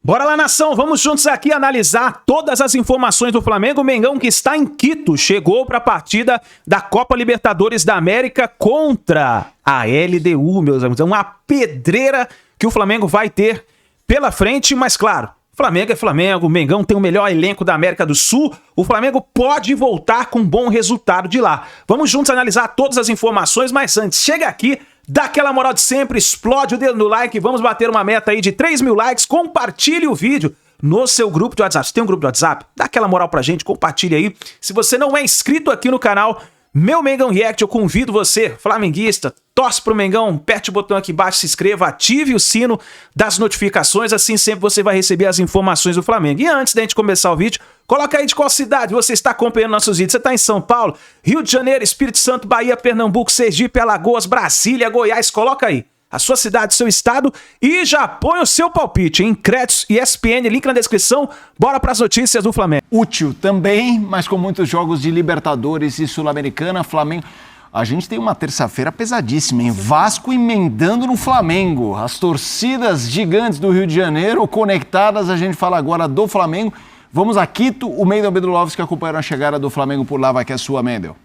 Bora lá, nação! Vamos juntos aqui analisar todas as informações do Flamengo. O Mengão, que está em Quito, chegou para a partida da Copa Libertadores da América contra a LDU, meus amigos. É uma pedreira que o Flamengo vai ter pela frente, mas claro, Flamengo é Flamengo, o Mengão tem o melhor elenco da América do Sul, o Flamengo pode voltar com um bom resultado de lá. Vamos juntos analisar todas as informações, mas antes, chega aqui, dá aquela moral de sempre, explode o dedo no like, vamos bater uma meta aí de 3 mil likes, compartilhe o vídeo no seu grupo de WhatsApp. Você tem um grupo de WhatsApp? Dá aquela moral pra gente, compartilhe aí. Se você não é inscrito aqui no canal, Meu Mengão React, eu convido você, flamenguista, torce pro Mengão, aperte o botão aqui embaixo, se inscreva, ative o sino das notificações, assim sempre você vai receber as informações do Flamengo. E antes da gente começar o vídeo, coloca aí de qual cidade você está acompanhando nossos vídeos. Você está em São Paulo, Rio de Janeiro, Espírito Santo, Bahia, Pernambuco, Sergipe, Alagoas, Brasília, Goiás, coloca aí a sua cidade, seu estado e já põe o seu palpite em Créditos e ESPN, link na descrição. Bora para as notícias do Flamengo. Útil também, mas com muitos jogos de Libertadores e Sul-Americana, Flamengo... A gente tem uma terça-feira pesadíssima, hein? Vasco emendando no Flamengo. As torcidas gigantes do Rio de Janeiro conectadas, a gente fala agora do Flamengo. Vamos a Quito, o Mendel Bedrulovski acompanhando a chegada do Flamengo por lá, vai que é sua, Mendel.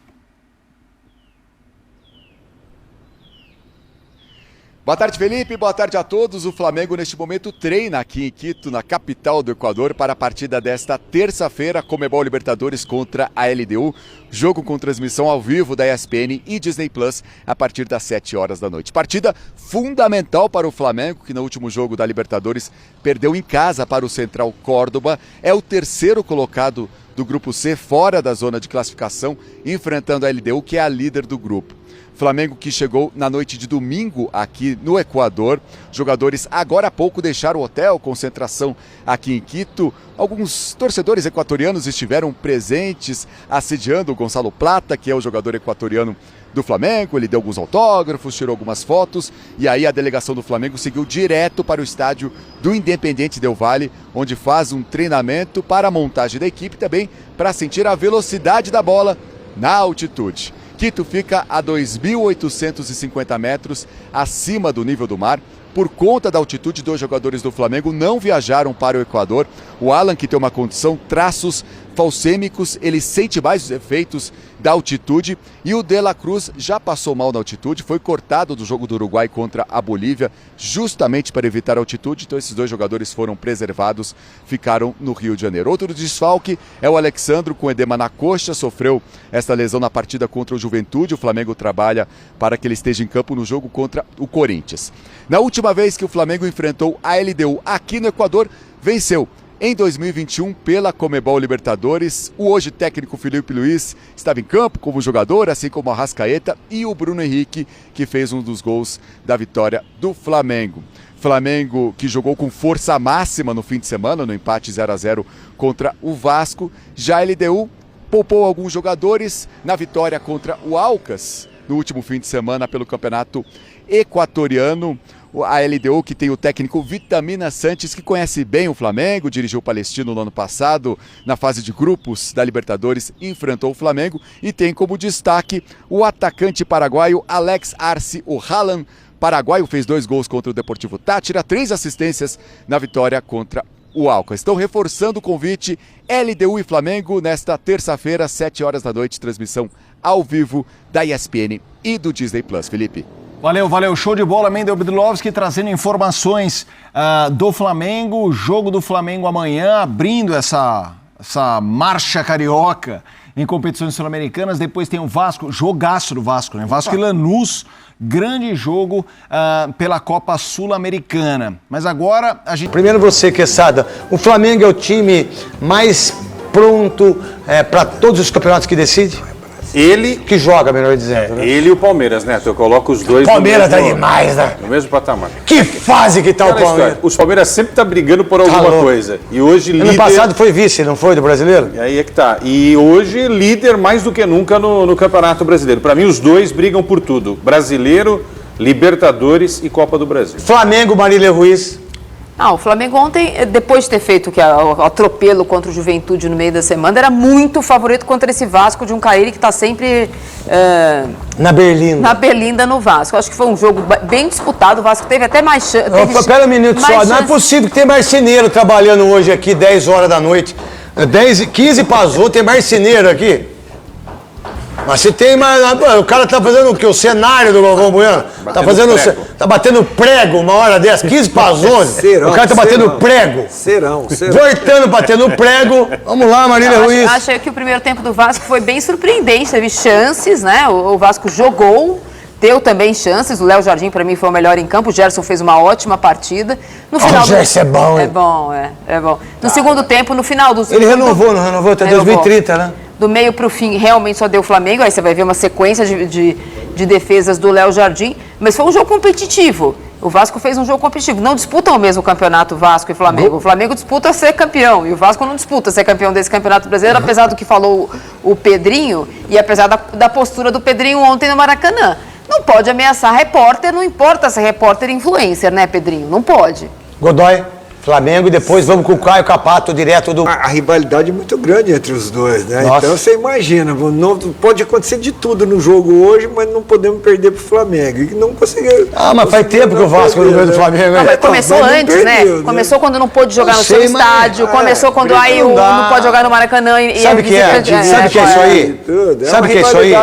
Boa tarde, Felipe. Boa tarde a todos. O Flamengo, neste momento, treina aqui em Quito, na capital do Equador, para a partida desta terça-feira, Comebol Libertadores contra a LDU. Jogo com transmissão ao vivo da ESPN e Disney Plus a partir das 7 horas da noite. Partida fundamental para o Flamengo, que no último jogo da Libertadores perdeu em casa para o Central Córdoba. É o terceiro colocado do Grupo C, fora da zona de classificação, enfrentando a LDU, que é a líder do grupo. Flamengo que chegou na noite de domingo aqui no Equador. Jogadores agora há pouco deixaram o hotel, concentração aqui em Quito. Alguns torcedores equatorianos estiveram presentes, assediando o Gonçalo Plata, que é o jogador equatoriano do Flamengo. Ele deu alguns autógrafos, tirou algumas fotos e aí a delegação do Flamengo seguiu direto para o estádio do Independiente Del Valle, onde faz um treinamento para a montagem da equipe, também para sentir a velocidade da bola na altitude. Quito fica a 2.850 metros acima do nível do mar. Por conta da altitude, 2 jogadores do Flamengo não viajaram para o Equador. O Alan, que tem uma condição, traços falcêmicos, ele sente mais os efeitos da altitude. E o De La Cruz já passou mal na altitude, foi cortado do jogo do Uruguai contra a Bolívia, justamente para evitar a altitude. Então esses 2 jogadores foram preservados, ficaram no Rio de Janeiro. Outro desfalque é o Alexandro, com edema na coxa, sofreu esta lesão na partida contra o Juventude. O Flamengo trabalha para que ele esteja em campo no jogo contra o Corinthians. Na última vez que o Flamengo enfrentou a LDU aqui no Equador, venceu em 2021 pela Comebol Libertadores. O hoje técnico Felipe Luiz estava em campo como jogador, assim como a Arrascaeta e o Bruno Henrique, que fez um dos gols da vitória do Flamengo. Flamengo que jogou com força máxima no fim de semana, no empate 0-0 contra o Vasco. Já a LDU poupou alguns jogadores na vitória contra o Aucas no último fim de semana pelo Campeonato Equatoriano. A LDU, que tem o técnico Vitamina Santos, que conhece bem o Flamengo, dirigiu o Palestino no ano passado, na fase de grupos da Libertadores, enfrentou o Flamengo e tem como destaque o atacante paraguaio Alex Arce, o Haaland paraguaio, fez 2 gols contra o Deportivo Táchira, 3 assistências na vitória contra o Aucas. Estão reforçando o convite LDU e Flamengo nesta terça-feira, 7 horas da noite, transmissão ao vivo da ESPN e do Disney Plus. Felipe. Valeu, valeu. Show de bola, Mendel Bedrulovski trazendo informações do Flamengo, jogo do Flamengo amanhã, abrindo essa marcha carioca em competições sul-americanas. Depois tem o Vasco, jogaço do Vasco, né? Vasco e Lanús, grande jogo pela Copa Sul-Americana. Mas agora a gente... Primeiro você, Quesada, o Flamengo é o time mais pronto para todos os campeonatos que decide? Ele que joga, melhor dizendo, né? Ele e o Palmeiras, né? Eu coloco os dois Palmeiras tá demais, né? No mesmo patamar. Que fase que tá o Palmeiras. História. Os Palmeiras sempre tá brigando por alguma coisa. E hoje líder... Ano passado foi vice, não foi, do brasileiro? E aí é que tá. E hoje líder mais do que nunca no Campeonato Brasileiro. Para mim os dois brigam por tudo. Brasileiro, Libertadores e Copa do Brasil. Flamengo, Marília Ruiz. O Flamengo ontem, depois de ter feito o atropelo contra o Juventude no meio da semana, era muito favorito contra esse Vasco de um Carilli que está sempre na berlinda no Vasco. Acho que foi um jogo bem disputado, o Vasco teve até mais chance. Espera um minuto só, não é possível que tenha marceneiro trabalhando hoje aqui 10 horas da noite. 15 para as 8, tem marceneiro aqui. Mas se tem mais. O cara tá fazendo o quê? O cenário do Galvão Bueno? Tá batendo prego uma hora dessa, 15 para as 11. O cara tá batendo prego. Serão. Voltando, batendo prego. Vamos lá, Marília Ruiz. Acho que o primeiro tempo do Vasco foi bem surpreendente. Teve chances, né? O Vasco jogou, deu também chances. O Léo Jardim, para mim, foi o melhor em campo. O Gerson fez uma ótima partida. No final o Gerson é bom, hein? É bom. No segundo tempo, no final do Ele renovou, não renovou? Até 2030, né? Do meio para o fim, realmente só deu o Flamengo. Aí você vai ver uma sequência de defesas do Léo Jardim. Mas foi um jogo competitivo. O Vasco fez um jogo competitivo. Não disputam o mesmo campeonato Vasco e Flamengo. O Flamengo disputa ser campeão. E o Vasco não disputa ser campeão desse campeonato brasileiro, apesar do que falou o Pedrinho e apesar da postura do Pedrinho ontem no Maracanã. Não pode ameaçar repórter, não importa se é repórter influencer, né, Pedrinho? Não pode. Godoy. Flamengo e depois vamos com o Caio Capato direto do... A rivalidade é muito grande entre os dois, né? Nossa. Então você imagina, não, pode acontecer de tudo no jogo hoje, mas não podemos perder pro Flamengo. E não conseguiu. Mas faz tempo que o Vasco não ganhou do Flamengo. Não, mas começou antes, perdeu, né? Começou quando não pôde jogar no seu estádio, começou quando aí não pode jogar no Maracanã. Sabe o que é? Sabe o que é isso aí? Sabe o que é isso aí?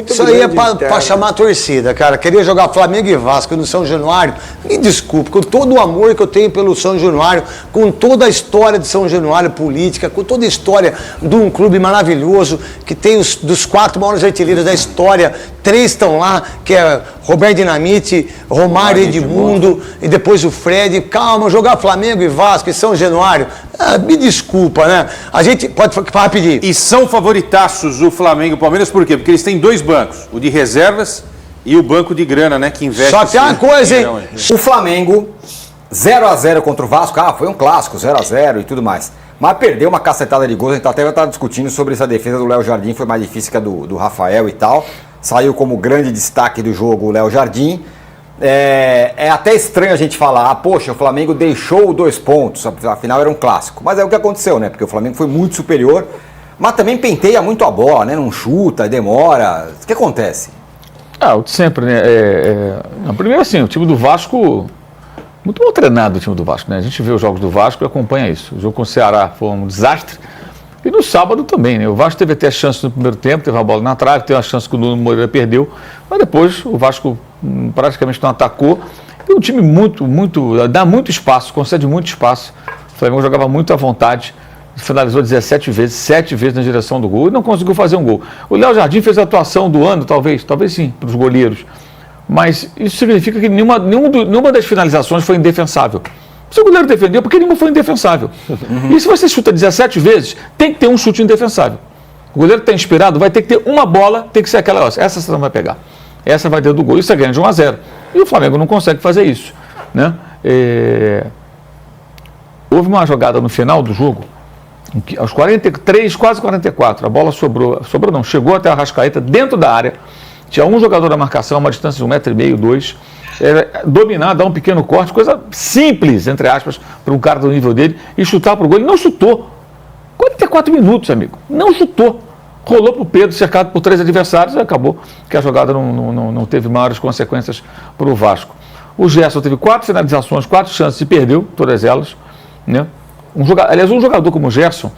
Isso aí é pra chamar a torcida, cara. Queria jogar Flamengo e Vasco no São Januário. Me desculpe, com todo o amor que eu tenho pelo São Januário, com toda a história de São Januário política, com toda a história de um clube maravilhoso, que tem dos 4 maiores artilheiros da história, 3 estão lá, que é Roberto Dinamite, Romário Edmundo e depois o Fred. Calma, jogar Flamengo e Vasco e São Januário, me desculpa, né? A gente pode rapidinho. E são favoritaços o Flamengo e o Palmeiras, por quê? Porque eles têm 2 bancos, o de reservas e o banco de grana, né, que investe. Só tem uma coisa, hein? O Flamengo 0-0 contra o Vasco, foi um clássico, 0-0 e tudo mais. Mas perdeu uma cacetada de gols, a gente até vai estar discutindo sobre essa defesa do Léo Jardim, foi mais difícil que a do Rafael e tal. Saiu como grande destaque do jogo o Léo Jardim. É até estranho a gente falar, poxa, o Flamengo deixou 2 pontos, afinal era um clássico. Mas é o que aconteceu, né? Porque o Flamengo foi muito superior, mas também penteia muito a bola, né? Não chuta, demora. O que acontece? O de sempre, né? Primeiro assim, o time do Vasco... Muito mal treinado o time do Vasco, né? A gente vê os jogos do Vasco e acompanha isso. O jogo com o Ceará foi um desastre. E no sábado também, né? O Vasco teve até a chance no primeiro tempo, teve uma bola na trave, teve uma chance que o Nuno Moreira perdeu. Mas depois o Vasco praticamente não atacou. E um time dá muito espaço, concede muito espaço. O Flamengo jogava muito à vontade. Finalizou 17 vezes, 7 vezes na direção do gol e não conseguiu fazer um gol. O Léo Jardim fez a atuação do ano, talvez sim, para os goleiros. Mas isso significa que nenhuma das finalizações foi indefensável. Se o goleiro defendeu, porque nenhuma foi indefensável. E se você chuta 17 vezes, tem que ter um chute indefensável. O goleiro está inspirado, vai ter que ter uma bola, tem que ser aquela. Essa você não vai pegar. Essa vai dentro do gol, isso é ganho de 1-0. E o Flamengo não consegue fazer isso, né? Houve uma jogada no final do jogo, aos 43, quase 44, a bola chegou até a Arrascaeta dentro da área. Tinha um jogador na marcação, uma distância de 1,5 m, 2 dominar, dar um pequeno corte, coisa simples, entre aspas, para um cara do nível dele, e chutar para o gol. Ele não chutou. 44 minutos, amigo. Não chutou. Rolou para o Pedro, cercado por 3 adversários, e acabou que a jogada não teve maiores consequências para o Vasco. O Gerson teve 4 finalizações, 4 chances e perdeu todas elas, né? Um jogador como o Gerson,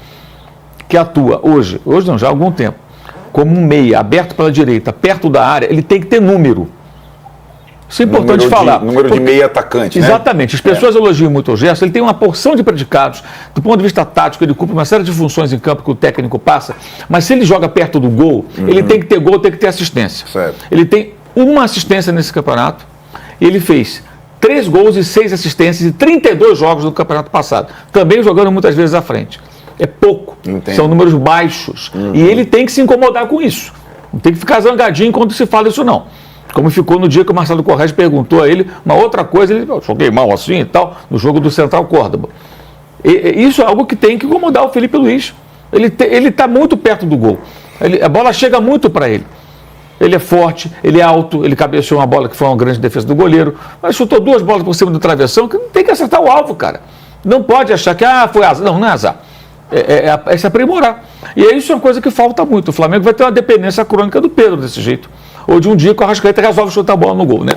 que atua hoje não, já há algum tempo, como um meia, aberto pela direita, perto da área, ele tem que ter número. Isso é importante falar. Número de meia atacante, exatamente. Né? As pessoas elogiam muito o Gerson, ele tem uma porção de predicados. Do ponto de vista tático, ele cumpre uma série de funções em campo que o técnico passa, mas se ele joga perto do gol, ele tem que ter gol, tem que ter assistência. Certo. Ele tem uma assistência nesse campeonato, ele fez 3 gols e 6 assistências em 32 jogos do campeonato passado, também jogando muitas vezes à frente. É pouco, são números baixos. E ele tem que se incomodar com isso. Não tem que ficar zangadinho quando se fala isso, não. Como ficou no dia que o Marcelo Corrêa perguntou a ele uma outra coisa, ele joguei mal assim e tal, no jogo do Central Córdoba. Isso é algo que tem que incomodar o Felipe Luiz. Ele está muito perto do gol. A bola chega muito para ele. Ele é forte, ele é alto, ele cabeceou uma bola que foi uma grande defesa do goleiro, mas chutou 2 bolas por cima do travessão, que tem que acertar o alvo, cara. Não pode achar que foi azar. Não, não é azar. É se aprimorar. E isso é uma coisa que falta muito. O Flamengo vai ter uma dependência crônica do Pedro desse jeito. Ou de um dia que o Arrascaeta resolve chutar a bola no gol, né?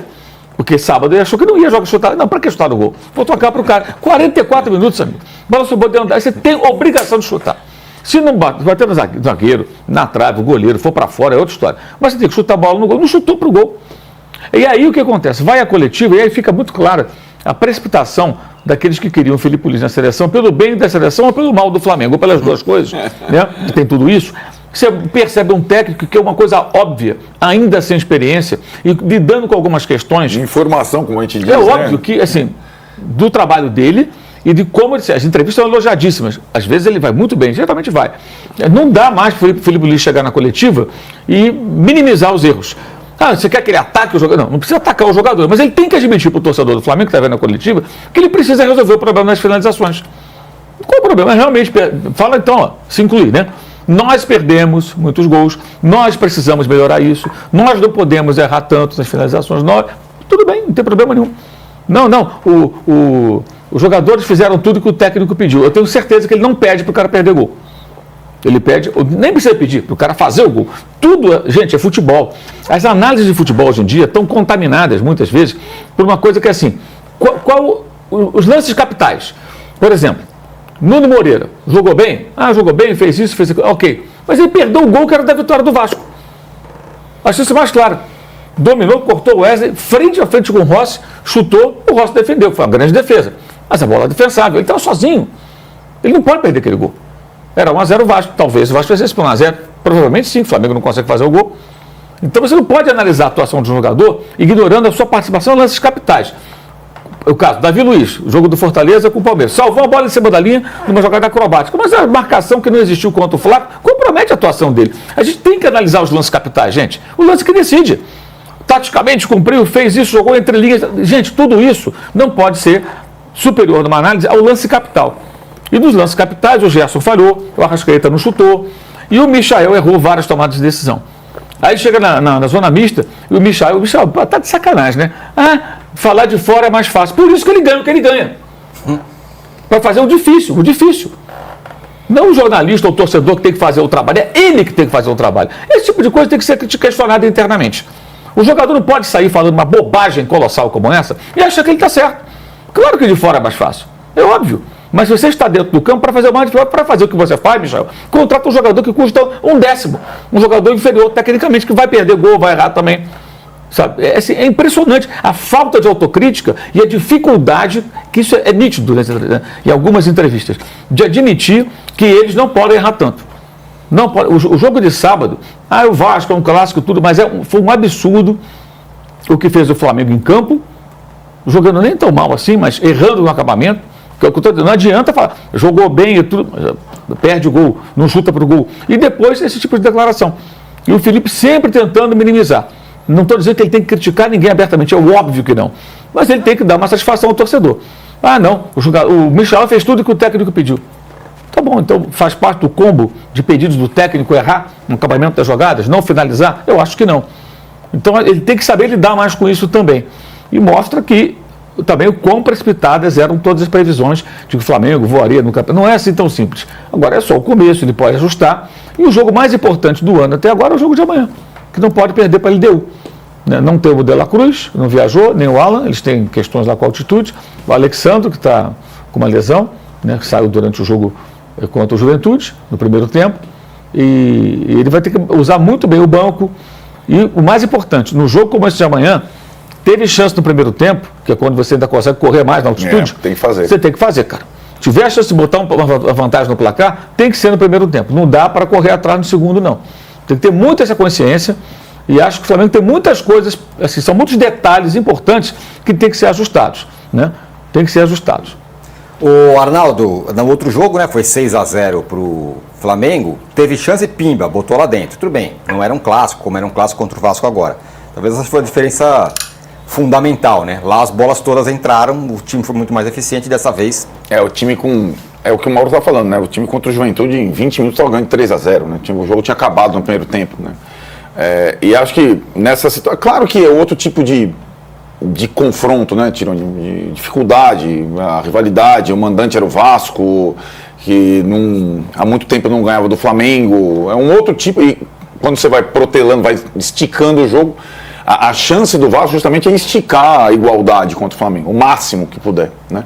Porque sábado ele achou que não ia jogar chutar. Não, para que chutar no gol? Vou tocar para o cara. 44 minutos, amigo. Bola subiu de andar. Você tem obrigação de chutar. Se não bater no zagueiro, na trave, o goleiro, for para fora, é outra história. Mas você tem que chutar a bola no gol. Não chutou para o gol. E aí o que acontece? Vai a coletiva e aí fica muito clara a precipitação daqueles que queriam o Felipe Luiz na seleção, pelo bem da seleção ou pelo mal do Flamengo, ou pelas duas coisas, né? Tem tudo isso. Você percebe um técnico que é uma coisa óbvia, ainda sem experiência, e lidando com algumas questões. De informação, como a gente diz. É óbvio que, assim, do trabalho dele e de como ele. As entrevistas são elogiadíssimas. Às vezes ele vai muito bem, geralmente vai. Não dá mais para o Felipe Luiz chegar na coletiva e minimizar os erros. Você quer que ele ataque o jogador? Não precisa atacar o jogador, mas ele tem que admitir para o torcedor do Flamengo que está vendo na coletiva que ele precisa resolver o problema das finalizações. Qual o problema? Realmente, fala então, se incluir, né? Nós perdemos muitos gols, nós precisamos melhorar isso, nós não podemos errar tanto nas finalizações. Tudo bem, não tem problema nenhum. Os jogadores fizeram tudo que o técnico pediu. Eu tenho certeza que ele não pede para o cara perder gol. Ele pede, nem precisa pedir, para o cara fazer o gol. Tudo, gente, é futebol. As análises de futebol hoje em dia estão contaminadas, muitas vezes, por uma coisa que é assim, os lances capitais. Por exemplo, Nuno Moreira, jogou bem? Jogou bem, fez isso, fez aquilo, ok. Mas ele perdeu o gol que era da vitória do Vasco. Acho isso mais claro. Dominou, cortou o Wesley, frente a frente com o Rossi, chutou, o Rossi defendeu, foi uma grande defesa. Mas a bola é defensável, ele estava sozinho. Ele não pode perder aquele gol. Era 1-0 o Vasco, talvez o Vasco fizesse por 1-0. Provavelmente sim, o Flamengo não consegue fazer o gol. Então você não pode analisar a atuação de um jogador ignorando a sua participação em lances capitais. O caso, Davi Luiz, o jogo do Fortaleza com o Palmeiras. Salvou a bola em cima da linha numa jogada acrobática. Mas a marcação que não existiu contra o Flávio compromete a atuação dele. A gente tem que analisar os lances capitais, gente. O lance que decide. Taticamente cumpriu, fez isso, jogou entre linhas. Gente, tudo isso não pode ser superior numa análise ao lance capital. E nos lances capitais, o Gerson falhou, o Arrascaeta não chutou e o Michael errou várias tomadas de decisão. Aí chega na zona mista e o Michael tá de sacanagem, né? Falar de fora é mais fácil. Por isso que ele ganha o que ele ganha. Para fazer o difícil. Não o jornalista ou o torcedor que tem que fazer o trabalho, é ele que tem que fazer o trabalho. Esse tipo de coisa tem que ser questionado internamente. O jogador não pode sair falando uma bobagem colossal como essa e achar que ele está certo. Claro que de fora é mais fácil. É óbvio. Mas se você está dentro do campo para fazer para fazer o que você faz, Michel, contrata um jogador que custa 1/10. Um jogador inferior tecnicamente, que vai perder gol, vai errar também. Sabe? É impressionante a falta de autocrítica e a dificuldade, que isso é nítido em algumas entrevistas, de admitir que eles não podem errar tanto. Não pode, o jogo de sábado, o Vasco é um clássico, tudo, mas foi um absurdo o que fez o Flamengo em campo, jogando nem tão mal assim, mas errando no acabamento. Não adianta falar, jogou bem e tudo, perde o gol, não chuta para o gol. E depois esse tipo de declaração. E o Felipe sempre tentando minimizar. Não estou dizendo que ele tem que criticar ninguém abertamente, é óbvio que não. Mas ele tem que dar uma satisfação ao torcedor. Não, o Michel fez tudo que o técnico pediu. Tá bom, então faz parte do combo de pedidos do técnico errar no acabamento das jogadas, não finalizar? Eu acho que não. Então ele tem que saber lidar mais com isso também. E mostra que também o quão precipitadas eram todas as previsões de que o Flamengo voaria no campeonato. Não é assim tão simples. Agora é só o começo, ele pode ajustar. E o jogo mais importante do ano até agora é o jogo de amanhã, que não pode perder para a LDU. Não tem o De La Cruz, não viajou, nem o Alan, eles têm questões lá com a altitude. O Alexandre, que está com uma lesão, que saiu durante o jogo contra o Juventude, no primeiro tempo. E ele vai ter que usar muito bem o banco. E o mais importante, no jogo como esse de amanhã, teve chance no primeiro tempo, que é quando você ainda consegue correr mais na altitude. Tem que fazer. Você tem que fazer, cara. Se tiver a chance de botar uma vantagem no placar, tem que ser no primeiro tempo. Não dá para correr atrás no segundo, não. Tem que ter muito essa consciência. E acho que o Flamengo tem muitas coisas, assim, são muitos detalhes importantes que tem que ser ajustados. Tem que ser ajustados. O Arnaldo, no outro jogo, foi 6-0 para o Flamengo, teve chance pimba, botou lá dentro. Tudo bem, não era um clássico, como era um clássico contra o Vasco agora. Talvez essa foi a diferença fundamental, Lá as bolas todas entraram, o time foi muito mais eficiente dessa vez. O time com... É o que o Mauro está falando, O time contra o Juventude em 20 minutos estava ganhando 3-0, O jogo tinha acabado no primeiro tempo, E acho que nessa situação... Claro que é outro tipo de de confronto, né? Tiram de dificuldade, a rivalidade, o mandante era o Vasco, que há muito tempo não ganhava do Flamengo, é um outro tipo, e quando você vai protelando, vai esticando o jogo, a chance do Vasco justamente é esticar a igualdade contra o Flamengo, o máximo que puder, né?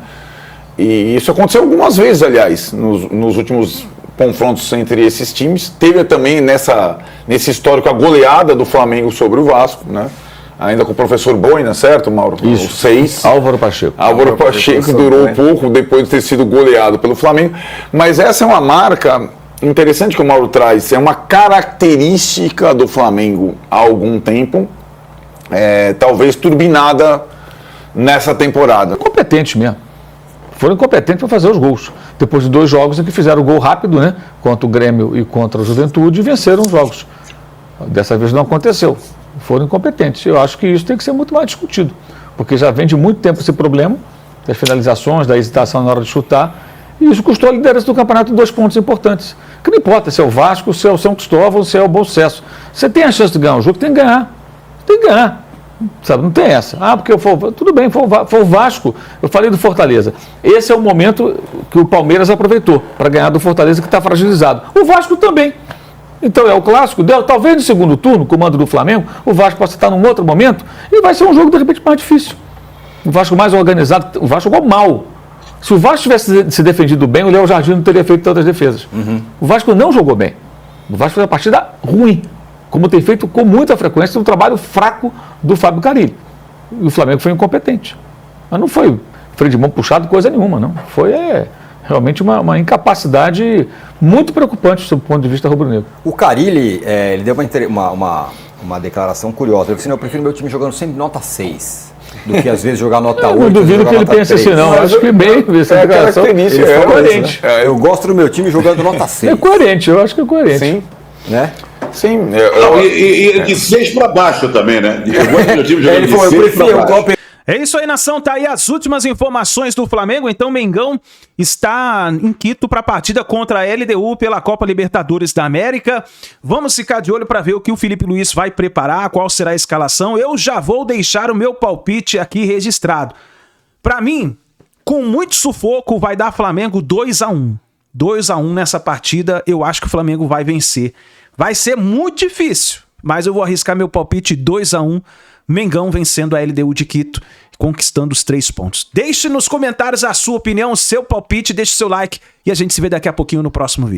E isso aconteceu algumas vezes, aliás, nos últimos confrontos entre esses times. Teve também nesse histórico a goleada do Flamengo sobre o Vasco, né? Ainda com o professor Boina, certo, Mauro? Isso. O 6. Álvaro Pacheco. Álvaro Pacheco durou pouco depois de ter sido goleado pelo Flamengo. Mas essa é uma marca interessante que o Mauro traz. É uma característica do Flamengo há algum tempo, talvez turbinada nessa temporada. Competente mesmo. Foram incompetentes para fazer os gols. Depois de 2 jogos em que fizeram o gol rápido, né? Contra o Grêmio e contra a Juventude, e venceram os jogos. Dessa vez não aconteceu. Foram incompetentes. Eu acho que isso tem que ser muito mais discutido, porque já vem de muito tempo esse problema das finalizações, da hesitação na hora de chutar, e isso custou a liderança do campeonato em 2 pontos importantes. Que não importa se é o Vasco, se é o São Cristóvão, se é o Bom Sucesso. Você tem a chance de ganhar um jogo, tem que ganhar. Tem que ganhar. Sabe, não tem essa. Porque tudo bem, foi o Vasco. Eu falei do Fortaleza. Esse é o momento que o Palmeiras aproveitou para ganhar do Fortaleza, que está fragilizado. O Vasco também. Então é o clássico. Talvez no segundo turno, comando do Flamengo, o Vasco possa estar num outro momento e vai ser um jogo de repente mais difícil. O Vasco mais organizado, o Vasco jogou mal. Se o Vasco tivesse se defendido bem, o Léo Jardim não teria feito tantas defesas. O Vasco não jogou bem. O Vasco fez uma partida ruim, como tem feito com muita frequência um trabalho fraco do Fábio Carille. E o Flamengo foi incompetente. Mas não foi freio de mão puxado, coisa nenhuma, não. Foi realmente uma incapacidade muito preocupante sob o ponto de vista rubro-negro. O Carille, ele deu uma declaração curiosa. Ele disse, eu prefiro meu time jogando sempre nota 6, do que às vezes jogar nota 8. Eu duvido que ele pense assim, não. Acho que bem, essa declaração é coerente. Eu gosto do meu time jogando nota 6. É coerente, eu acho que é coerente. Sim. Né? Sim. E de 6 para baixo também, né? Eu gosto do meu time jogando de 6 para baixo. É isso aí, nação. Tá aí as últimas informações do Flamengo. Então, Mengão está em Quito para a partida contra a LDU pela Copa Libertadores da América. Vamos ficar de olho para ver o que o Felipe Luiz vai preparar, qual será a escalação. Eu já vou deixar o meu palpite aqui registrado. Para mim, com muito sufoco, vai dar Flamengo 2-1. 2-1 nessa partida. Eu acho que o Flamengo vai vencer. Vai ser muito difícil, mas eu vou arriscar meu palpite 2-1. Mengão vencendo a LDU de Quito, conquistando os 3 pontos. Deixe nos comentários a sua opinião, o seu palpite, deixe seu like e a gente se vê daqui a pouquinho no próximo vídeo.